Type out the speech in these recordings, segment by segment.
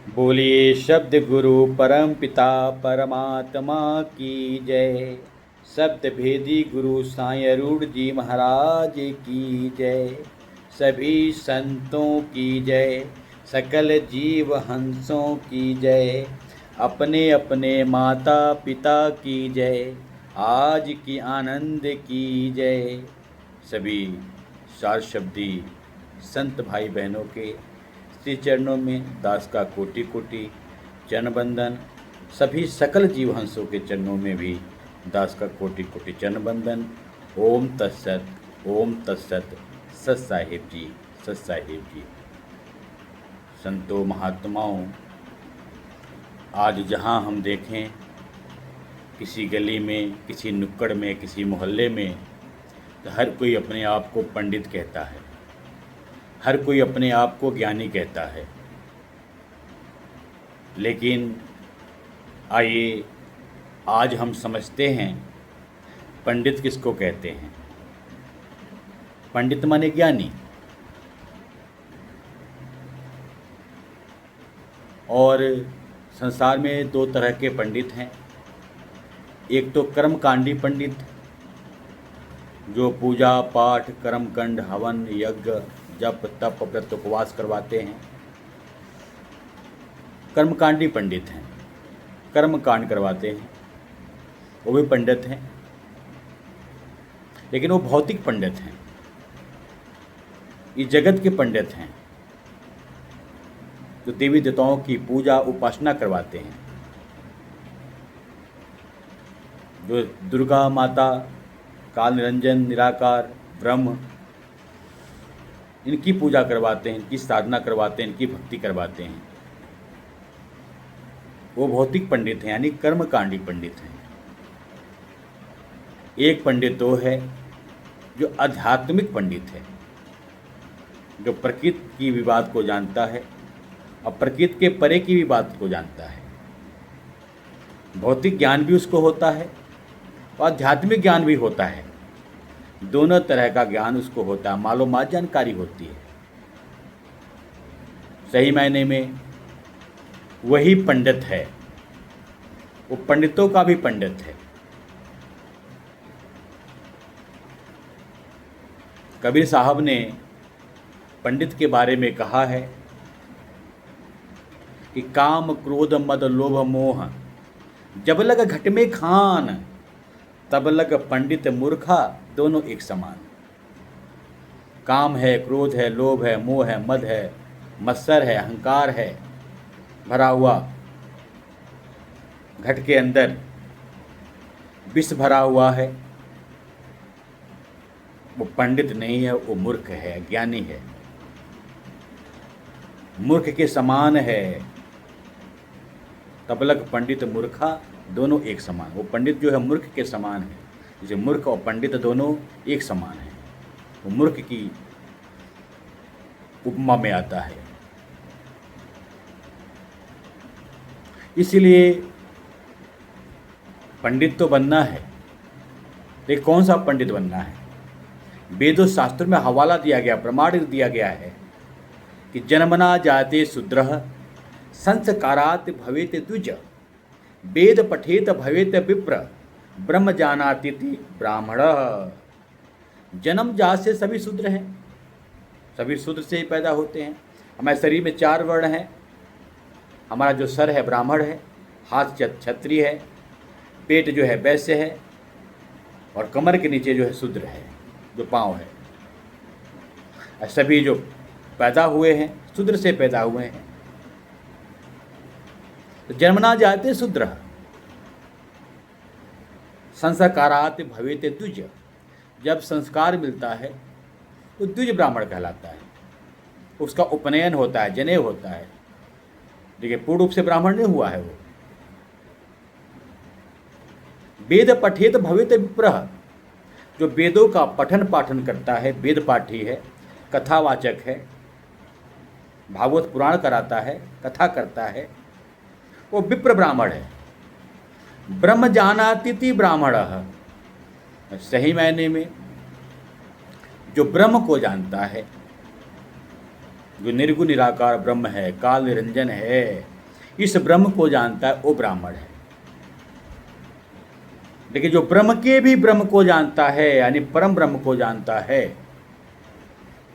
बोलिए शब्द गुरु परम पिता परमात्मा की जय। शब्द भेदी गुरु साईं अरूढ़ जी महाराज की जय। सभी संतों की जय, सकल जीव हंसों की जय। अपने अपने माता पिता की जय, आज की आनंद की जय। सभी चार शब्दी संत भाई बहनों के श्री चरणों में दास का कोटि कोटि चरण बंदन। सभी सकल जीव हंसों के चरणों में भी दास का कोटि कोटि चरण बंदन। ओम तत्सत, ओम तत्सत। सत साहिब जी, सत साहिब जी। संतों महात्माओं, आज जहाँ हम देखें किसी गली में, किसी नुक्कड़ में, किसी मोहल्ले में, तो हर कोई अपने आप को पंडित कहता है, हर कोई अपने आप को ज्ञानी कहता है। लेकिन आइए आज हम समझते हैं पंडित किसको कहते हैं। पंडित माने ज्ञानी। और संसार में दो तरह के पंडित हैं। एक तो कर्मकांडी पंडित, जो पूजा पाठ कर्मकांड हवन यज्ञ जप तप व्रत उपवास करवाते हैं, कर्मकांडी पंडित हैं, कर्मकांड करवाते हैं, वो भी पंडित हैं। लेकिन वो भौतिक पंडित हैं, ये जगत के पंडित हैं, जो देवी देवताओं की पूजा उपासना करवाते हैं, जो दुर्गा माता, काल निरंजन, निराकार, ब्रह्म, इनकी पूजा करवाते हैं, इनकी साधना करवाते हैं, इनकी भक्ति करवाते हैं, वो भौतिक पंडित हैं, यानी कर्मकांडी पंडित हैं। एक पंडित तो है जो आध्यात्मिक पंडित है, जो प्रकृति की भी बात को जानता है और प्रकृति के परे की भी बात को जानता है। भौतिक ज्ञान भी उसको होता है और आध्यात्मिक ज्ञान भी होता है। दोनों तरह का ज्ञान उसको होता है, मालूमात जानकारी होती है। सही मायने में वही पंडित है, वो पंडितों का भी पंडित है। कबीर साहब ने पंडित के बारे में कहा है कि काम क्रोध मद लोभ मोह जब लग घट में खान, तब लग पंडित मूर्खा दोनों एक समान। काम है, क्रोध है, लोभ है, मोह है, मद है, मत्सर है, अहंकार है, भरा हुआ घट के अंदर विष भरा हुआ है, वो पंडित नहीं है, वो मूर्ख है, ज्ञानी है, मूर्ख के समान है। तबलक पंडित मूर्खा दोनों एक समान। वो पंडित जो है मूर्ख के समान है, जैसे मूर्ख और पंडित दोनों एक समान है। वो मूर्ख की उपमा में आता है। इसलिए पंडित तो बनना है, लेकिन कौन सा पंडित बनना है? वेदों शास्त्र में हवाला दिया गया, प्रमाण दिया गया है कि जन्मना जाते शूद्रः संस्कारात् भवेत द्विज, वेद पठेत भवेत विप्र, ब्रह्म जानातिथि ब्राह्मण। जन्म जात से सभी शूद्र हैं, सभी शूद्र से ही पैदा होते हैं। हमारे शरीर में 4 वर्ण हैं। हमारा जो सर है ब्राह्मण है, हाथ क्षत्रिय है, पेट जो है वैश्य है, और कमर के नीचे जो है शूद्र है, जो पाँव है। सभी जो पैदा हुए हैं शूद्र से पैदा हुए हैं। तो जन्मना जाते शूद्र संस्कारात् भवेत द्विज, जब संस्कार मिलता है तो द्विज ब्राह्मण कहलाता है। उसका उपनयन होता है, जनेऊ होता है, लेकिन पूर्ण रूप से ब्राह्मण नहीं हुआ है वो। वेद पठेत भवेत विप्रः, जो वेदों का पठन पाठन करता है, वेद पाठी है, कथावाचक है, भागवत पुराण कराता है, कथा करता है, वो विप्र ब्राह्मण है। ब्रह्म जानातिथि ब्राह्मण, सही मायने में जो ब्रह्म को जानता है, जो निर्गुण निराकार ब्रह्म है, काल निरंजन है, इस ब्रह्म को जानता है वो ब्राह्मण है। लेकिन जो ब्रह्म के भी ब्रह्म को जानता है, यानी परम ब्रह्म को जानता है,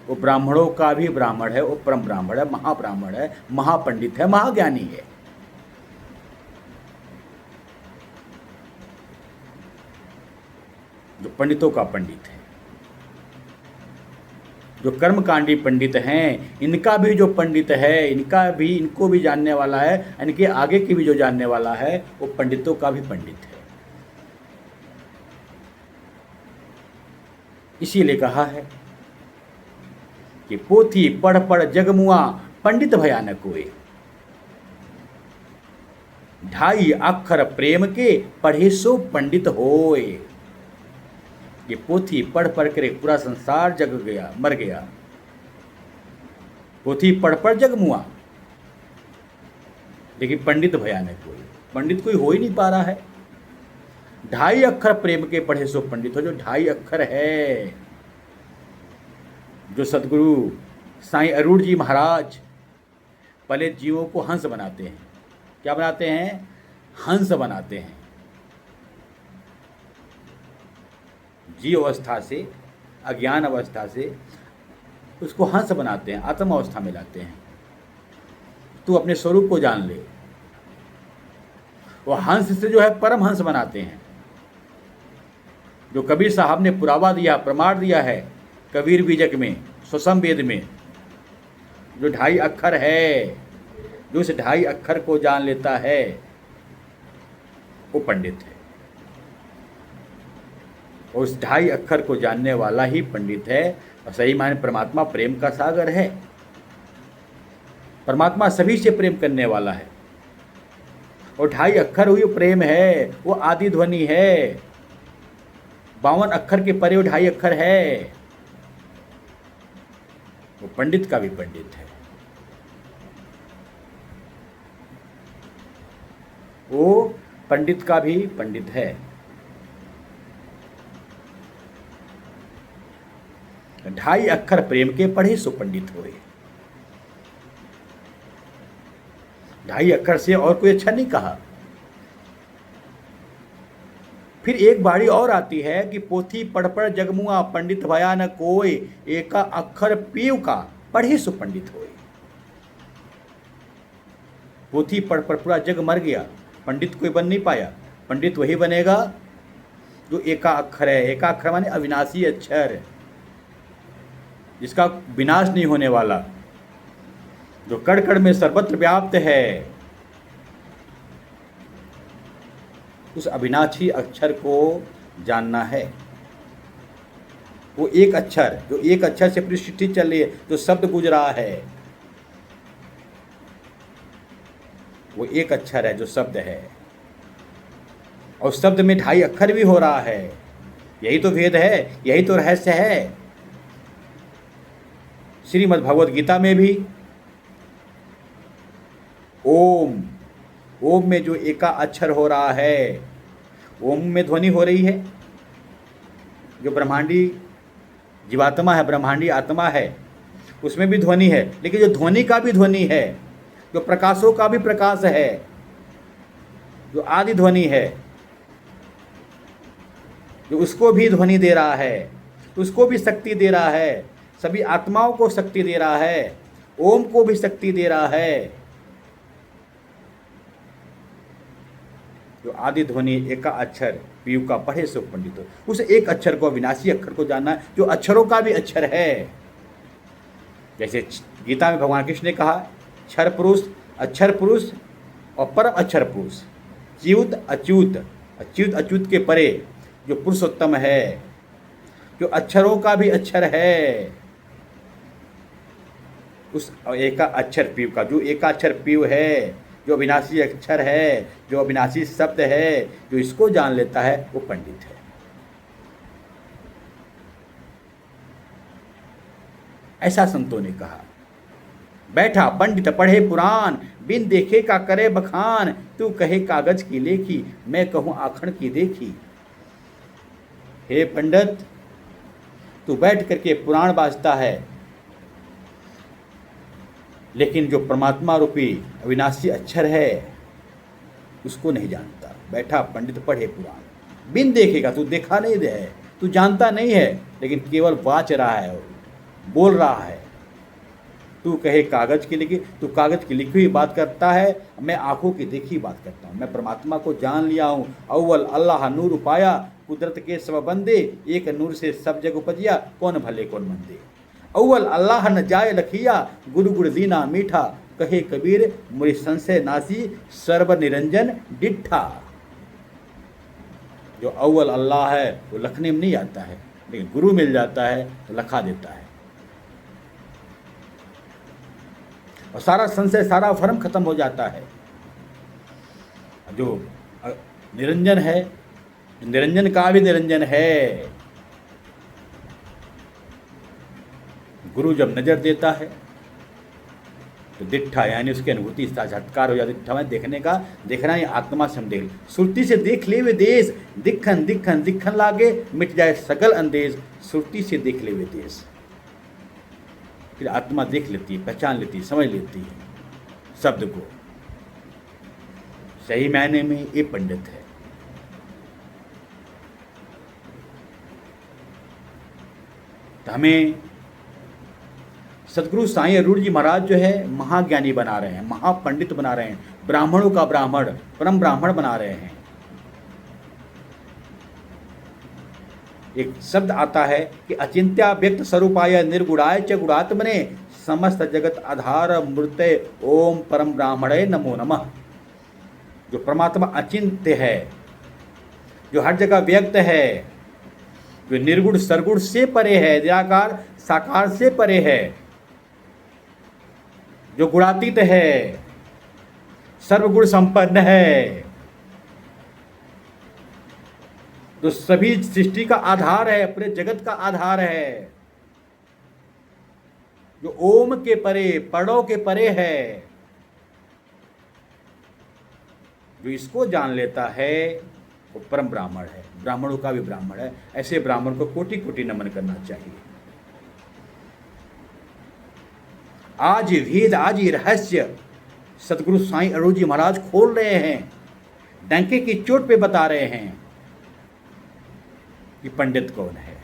वो ब्राह्मणों का भी ब्राह्मण है, वो परम ब्राह्मण है, महाब्राह्मण है, महापंडित है, महाज्ञानी है। जो पंडितों का पंडित है, जो कर्मकांडी पंडित हैं, इनका भी जो पंडित है, इनको भी जानने वाला है, इनके आगे की भी जो जानने वाला है, वो पंडितों का भी पंडित है। इसीलिए कहा है कि पोथी पढ़ पढ़ जगमुआ, पंडित भयानक कोई, 2.5 अक्षर प्रेम के पढ़े सो पंडित होए। ये पोथी पढ़ पढ़ कर पूरा संसार जग गया, मर गया। पोथी पढ़ पढ़ जगमुआ, लेकिन पंडित भयानक कोई, पंडित कोई हो ही नहीं पा रहा है। 2.5 अक्षर प्रेम के पढ़े सो पंडित हो, जो 2.5 अक्षर है, जो सदगुरु साईं अरूढ़ जी महाराज पहले जीवों को हंस बनाते हैं। क्या बनाते हैं? हंस बनाते हैं। जीव अवस्था से, अज्ञान अवस्था से उसको हंस बनाते हैं, आत्म अवस्था में लाते हैं। तू अपने स्वरूप को जान ले। वो हंस से जो है परम हंस बनाते हैं। जो कबीर साहब ने पुरावा दिया, प्रमाण दिया है कबीर बीजक में, सुसम वेद में, जो 2.5 अक्षर है, जो इस 2.5 अक्षर को जान लेता है, वो पंडित है। और उस 2.5 अक्षर को जानने वाला ही पंडित है। और सही माने परमात्मा प्रेम का सागर है। परमात्मा सभी से प्रेम करने वाला है। और 2.5 अक्षर हुई प्रेम है, वो आदि ध्वनि है। 52 अक्षर के परे वो 2.5 अक्षर है। वो पंडित का भी पंडित है। वो पंडित का भी पंडित है। 2.5 अक्षर प्रेम के पढ़े सो पंडित होए। 2.5 अक्षर से और कोई अच्छा नहीं कहा। फिर एक बाड़ी और आती है कि पोथी पढ़ पढ़ जगमुआ, पंडित भया न कोय, एका अक्षर पीव का पढ़े सो पंडित होए। पोथी पढ़ पढ़ पूरा जग मर गया, पंडित कोई बन नहीं पाया। पंडित वही बनेगा जो एका अक्षर है। एका अक्षर माने अविनाशी अक्षर, जिसका विनाश नहीं होने वाला, जो कण कण में सर्वत्र व्याप्त है। उस अविनाशी अक्षर को जानना है। वो एक अक्षर, जो एक अक्षर से पूरी सृष्टि चल रही है, जो शब्द गुजरा है, वो एक अक्षर है, जो शब्द है। और शब्द में 2.5 अक्षर भी हो रहा है। यही तो भेद है, यही तो रहस्य है। श्रीमद् भगवद गीता में भी ओम, ओम में जो एका अक्षर हो रहा है, ओम में ध्वनि हो रही है। जो ब्रह्मांडी जीवात्मा है, ब्रह्मांडी आत्मा है, उसमें भी ध्वनि है। लेकिन जो ध्वनि का भी ध्वनि है, जो प्रकाशों का भी प्रकाश है, जो आदि ध्वनि है, जो उसको भी ध्वनि दे रहा है, उसको भी शक्ति दे रहा है, सभी आत्माओं को शक्ति दे रहा है, ओम को भी शक्ति दे रहा है। जो आदि ध्वनि एका अक्षर पीयू का पढ़े सो पंडित हो। उस एक अक्षर को, विनाशी अक्षर को जानना, जो अक्षरों का भी अक्षर है। जैसे गीता में भगवान कृष्ण ने कहा, क्षर पुरुष, अक्षर पुरुष और परम अक्षर पुरुष, च्युत अच्युत, अच्युत अच्युत के परे जो पुरुषोत्तम है, जो अक्षरों का भी अक्षर है। उस एका अक्षर पीयू का, जो एका अक्षर पीयू है, जो अविनाशी अक्षर है, जो अविनाशी शब्द है, जो इसको जान लेता है, वो पंडित है। ऐसा संतों ने कहा। बैठा पंडित पढ़े पुराण, बिन देखे का करे बखान, तू कहे कागज की लेखी, मैं कहूँ आखण की देखी। हे पंडित, तू बैठ करके पुराण बाजता है, लेकिन जो परमात्मा रूपी अविनाशी अक्षर है उसको नहीं जानता। बैठा पंडित पढ़े पुराण, बिन देखेगा, तू देखा नहीं दे है, तू जानता नहीं है, लेकिन केवल वाच रहा है, बोल रहा है। तू कहे कागज की लिखी, तू कागज की लिखी हुई बात करता है, मैं आंखों की देखी बात करता हूँ। मैं परमात्मा को जान लिया हूँ। अव्वल अल्लाह नूर पाया, कुदरत के सब बंदे, एक नूर से सब जग उपजिया, कौन भले कौन मंदे। अव्वल अल्लाह न जाय लखिया, गुरु गुरु दीना मीठा, कहे कबीर मुरि संशय नासी, सर्व निरंजन डिठा। जो अव्वल अल्लाह है वो लखने में नहीं आता है, लेकिन गुरु मिल जाता है तो लखा देता है, और सारा संशय, सारा भ्रम खत्म हो जाता है। जो निरंजन है, निरंजन का भी निरंजन है, गुरु जब नजर देता है तो दिट्ठा यानी उसकी अनुभूति साक्षात्कार हो जाती है। दिट्ठा में देखने का, देखना ही आत्मा से हम देख, सुरती से देख ले वे देश, दिखन दिखन दिखन लागे, मिट जाए सकल अंदेश, सुरती से देख ले वे देश। फिर आत्मा देख लेती है, पहचान लेती है, समझ लेती है शब्द को। सही मायने में ये पंडित है। तो हमें सदगुरु साईं अरूढ़ जी महाराज जो है महाज्ञानी बना रहे हैं, महापंडित बना रहे हैं, ब्राह्मणों का ब्राह्मण, परम ब्राह्मण बना रहे हैं। एक शब्द आता है कि अचिंत्या व्यक्त स्वरूपाय निर्गुणाय च गुणात्मने, समस्त जगत आधार मूर्ते, ओम परम ब्राह्मणे नमो नमः। जो परमात्मा अचिंत्य है, जो हर जगह व्यक्त है, जो निर्गुण सरगुण से परे है, निराकार साकार से परे है, जो गुणातीत है, सर्वगुण संपन्न है, जो सभी सृष्टि का आधार है, पूरे जगत का आधार है, जो ओम के परे, पड़ों के परे है, जो इसको जान लेता है वो परम ब्राह्मण है, ब्राह्मणों का भी ब्राह्मण है। ऐसे ब्राह्मण को कोटि कोटि नमन करना चाहिए। आज वेद, आज ये रहस्य सतगुरु साईं अरूढ़ जी महाराज खोल रहे हैं, डंके की चोट पे बता रहे हैं कि पंडित कौन है।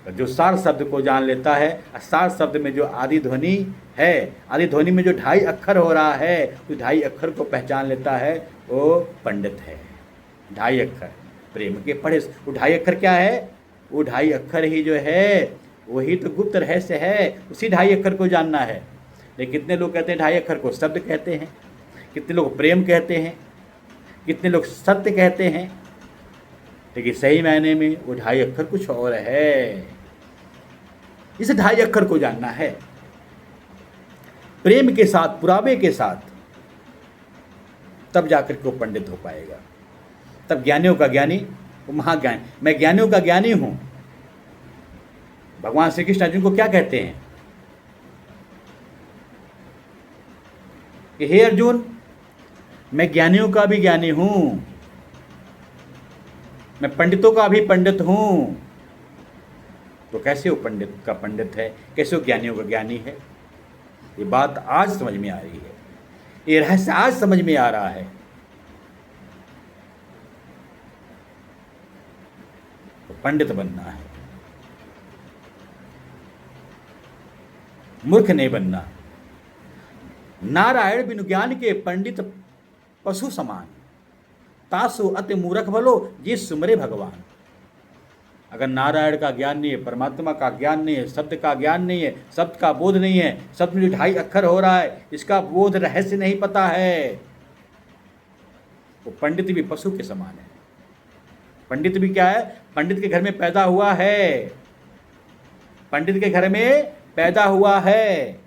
तो जो सार शब्द को जान लेता है, सार शब्द में जो आदि ध्वनि है, आदि ध्वनि में जो ढाई अक्षर हो रहा है, तो ढाई अक्षर को पहचान लेता है, वो पंडित है। ढाई अक्षर प्रेम के पढ़े, वो ढाई अक्षर क्या है? वो ढाई अक्षर ही जो है वही तो गुप्त रहस्य है, उसी ढाई अक्षर को जानना है। लेकिन कितने लोग कहते हैं ढाई अक्षर को शब्द कहते हैं, कितने लोग प्रेम कहते हैं, कितने लोग सत्य कहते हैं, लेकिन सही मायने में वो ढाई अक्षर कुछ और है। इस ढाई अक्षर को जानना है प्रेम के साथ, पुरावे के साथ, तब जाकर के वो पंडित हो पाएगा। तब ज्ञानियों का ज्ञानी, वो महाज्ञानी। मैं ज्ञानियों का ज्ञानी हूं। भगवान श्री कृष्ण अर्जुन को क्या कहते हैं कि हे अर्जुन, मैं ज्ञानियों का भी ज्ञानी हूं, मैं पंडितों का भी पंडित हूं। तो कैसे वो पंडित का पंडित है, कैसे वो ज्ञानियों का ज्ञानी है? ये बात आज समझ में आ रही है, ये रहस्य आज समझ में आ रहा है। तो पंडित बनना है, मूर्ख नहीं बनना। नारायण बिनु ज्ञान के पंडित पशु समान, तासु अति मूर्ख भलो जी सुमरे भगवान। अगर नारायण का ज्ञान नहीं है, परमात्मा का ज्ञान नहीं है, शब्द का ज्ञान नहीं है, शब्द का बोध नहीं है, शब्द में जो ढाई अक्षर हो रहा है इसका बोध रहस्य नहीं पता है, वो पंडित भी पशु के समान है। पंडित भी क्या है? पंडित के घर में पैदा हुआ है, पंडित के घर में पैदा हुआ है,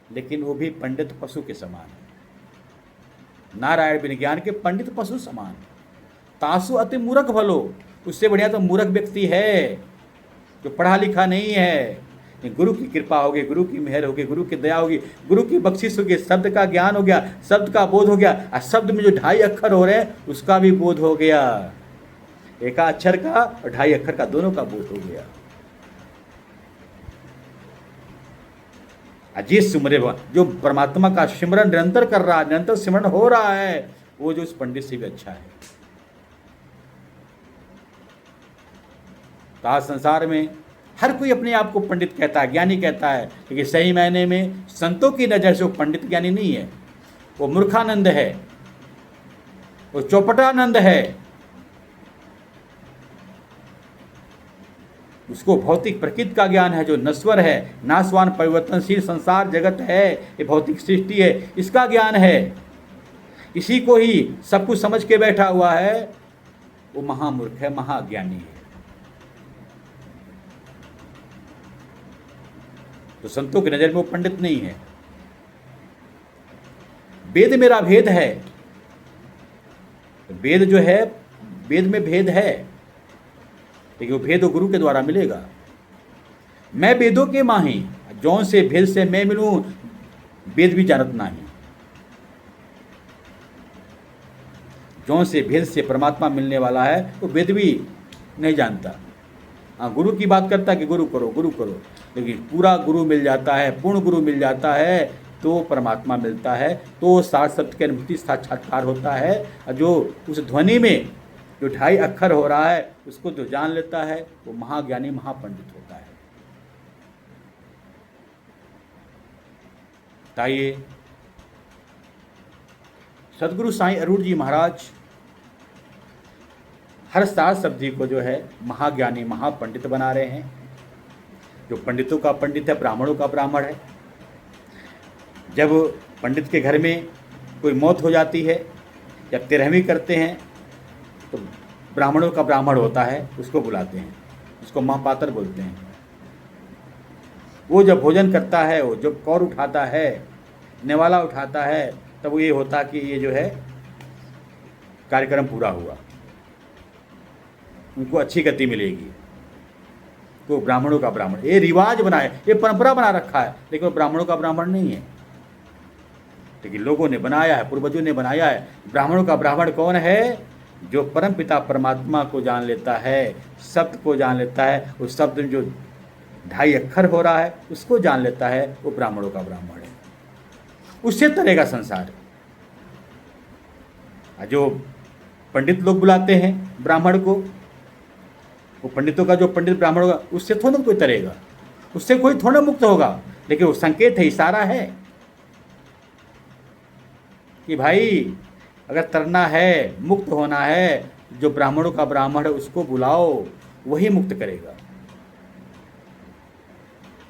लेकिन वो भी पंडित पशु के समान है। नारायण बिन ज्ञान के पंडित पशु समान, तासु अति मूर्ख भलो। उससे बढ़िया तो मूर्ख व्यक्ति है जो पढ़ा लिखा नहीं है। गुरु की कृपा होगी, गुरु की मेहर होगी, गुरु की दया होगी, गुरु की बख्शिश होगी, शब्द का ज्ञान हो गया, शब्द का बोध हो गया, और शब्द में जो ढाई अक्षर हो रहे हैं उसका भी बोध हो गया। एक अक्षर का और ढाई अक्षर का, दोनों का बोध हो गया। अजीत सुमरे जो परमात्मा का सिमरन निरंतर कर रहा है, निरंतर सिमरन हो रहा है, वो जो उस पंडित से भी अच्छा है। तो आज संसार में हर कोई अपने आप को पंडित कहता है, ज्ञानी कहता है, लेकिन सही मायने में संतों की नज़र से वो पंडित ज्ञानी नहीं है, वो मूर्खानंद है, वो चौपटानंद है। उसको भौतिक प्रकृति का ज्ञान है, जो नश्वर है, नाशवान परिवर्तनशील संसार जगत है, ये भौतिक सृष्टि है, इसका ज्ञान है। इसी को ही सब कुछ समझ के बैठा हुआ है, वो महामूर्ख है, महाज्ञानी है। तो संतों की नजर में वो पंडित नहीं है। वेद मेरा भेद है, वेद जो है, वेद में भेद है, लेकिन वो भेद गुरु के द्वारा मिलेगा। मैं वेदों के माही, जौन से भेद से मैं मिलूं, वेद भी जानत नहीं। जौन से भेद से परमात्मा मिलने वाला है, वो वेद भी नहीं जानता। हाँ, गुरु की बात करता है कि गुरु करो, गुरु करो, लेकिन पूरा गुरु मिल जाता है, पूर्ण गुरु मिल जाता है, तो परमात्मा मिलता है, तो साठ शब्द की अनुभूति साक्षात्कार होता है। जो उस ध्वनि में जो 2.5 अक्षर हो रहा है, उसको जो जान लेता है, वो महाज्ञानी महापंडित होता है। ताइए सदगुरु साईं अरूढ़ जी महाराज हर 7 शब्दी को जो है महाज्ञानी महापंडित बना रहे हैं। जो पंडितों का पंडित है, ब्राह्मणों का ब्राह्मण है। जब पंडित के घर में कोई मौत हो जाती है या 13वीं करते हैं, तो ब्राह्मणों का ब्राह्मण होता है, उसको बुलाते हैं, उसको महापात्र बोलते हैं। वो जब भोजन करता है, वो जब कौर उठाता है, नेवाला उठाता है, तब ये होता कि ये जो है कार्यक्रम पूरा हुआ, उनको अच्छी गति मिलेगी। तो ब्राह्मणों का ब्राह्मण, ये रिवाज बना है, ये परंपरा बना रखा है, लेकिन वो ब्राह्मणों का ब्राह्मण नहीं है, लेकिन लोगों ने बनाया है, पूर्वजों ने बनाया है। ब्राह्मणों का ब्राह्मण कौन है? जो परम पिता परमात्मा को जान लेता है, शब्द को जान लेता है, उस शब्द में जो 2.5 अक्षर हो रहा है उसको जान लेता है, वो ब्राह्मणों का ब्राह्मण है। उससे तरेगा संसार। जो पंडित लोग बुलाते हैं ब्राह्मण को, वो पंडितों का जो पंडित ब्राह्मण होगा, उससे थोड़ा कोई तरेगा, उससे कोई थोड़ा मुक्त होगा, लेकिन वो संकेत है, इशारा है कि भाई अगर तरना है, मुक्त होना है, जो ब्राह्मणों का ब्राह्मण है उसको बुलाओ, वही मुक्त करेगा।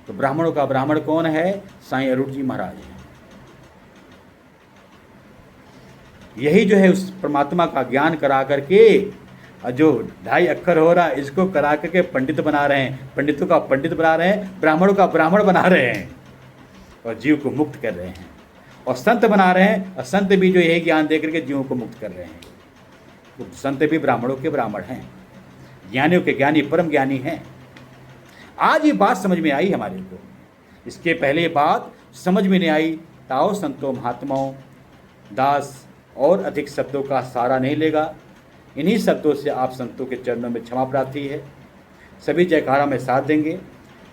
तो ब्राह्मणों का ब्राह्मण कौन है? साईं अरूढ़ जी महाराज हैं। यही जो है उस परमात्मा का ज्ञान करा करके, जो 2.5 अक्षर हो रहा है, इसको करा करके पंडित बना रहे हैं, पंडितों का पंडित बना रहे हैं, ब्राह्मणों का ब्राह्मण बना रहे हैं, और जीव को मुक्त कर रहे हैं। और संत बना रहे हैं, और संत भी जो यही ज्ञान दे करके जीवों को मुक्त कर रहे हैं। तो संत भी ब्राह्मणों के ब्राह्मण हैं, ज्ञानियों के ज्ञानी, परम ज्ञानी हैं। आज ये बात समझ में आई हमारे को, इसके पहले बात समझ में नहीं आई। ताओ संतों महात्माओं, दास और अधिक शब्दों का सहारा नहीं लेगा। इन्हीं शब्दों से आप संतों के चरणों में क्षमा प्रार्थी है। सभी जयकारा में साथ देंगे।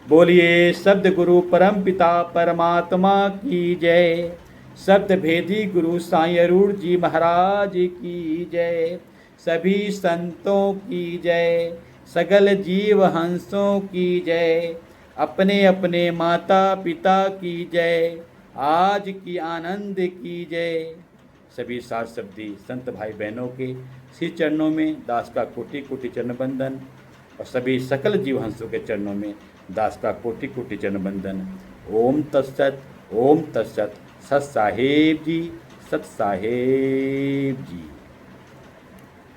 बोलिए शब्द गुरु परम पिता परमात्मा की जय। शब्द भेदी गुरु साईं अरूढ़ जी महाराज की जय। सभी संतों की जय, सगल जीव हंसों की जय। अपने अपने माता पिता की जय, आज की आनंद की जय। सभी 7 शब्दी संत भाई बहनों के श्री चरणों में दास का कोटि कोटि चरण बंदन, और सभी सकल जीव हंसों के चरणों में दास का कोटि कोटि चरण बंदन। ओम तत्सत, ओम तत्सत। सत साहेब जी, सत साहेब जी।